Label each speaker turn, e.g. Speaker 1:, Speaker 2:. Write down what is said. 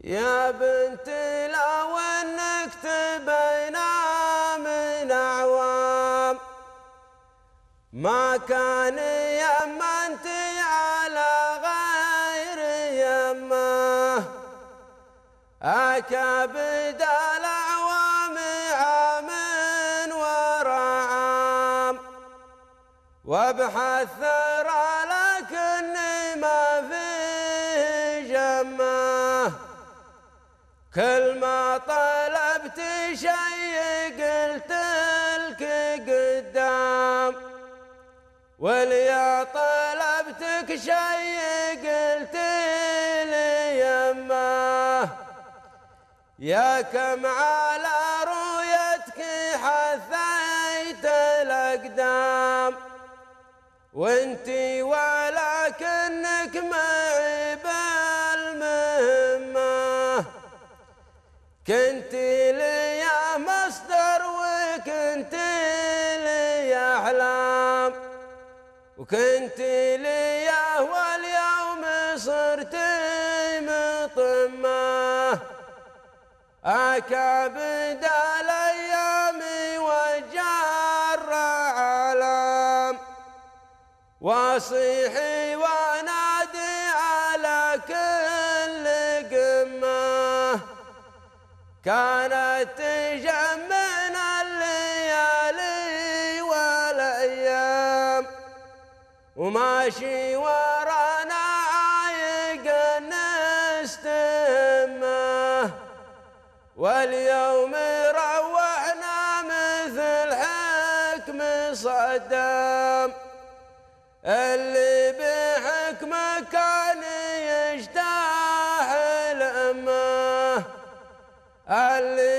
Speaker 1: يا بنتي لو انك تبينا من اعوام ما كان يمنتي على غير يمه أكبد الأعوام عام ورا عام وابحث ثرى لكني ما فيه جمه كل ما طلبت شيء قلت لك قدام وليا طلبتك شيء قلت لي يمه يا كم على رؤيتك حثيت الأقدام وانتي ولكنك معي بالمهمة كنتي لي مصدر وكنتي لي أحلام وكنتي لي واليوم صرت مطمة أكبد الأيام وجر علام واصيحي ونادي على كل قمة كانت تجمعنا الليالي والأيام وماشي ورانا عايق نستهمه واليوم روحنا مثل حكم صدام اللي بحكمه كان يجتاح الأمه اللي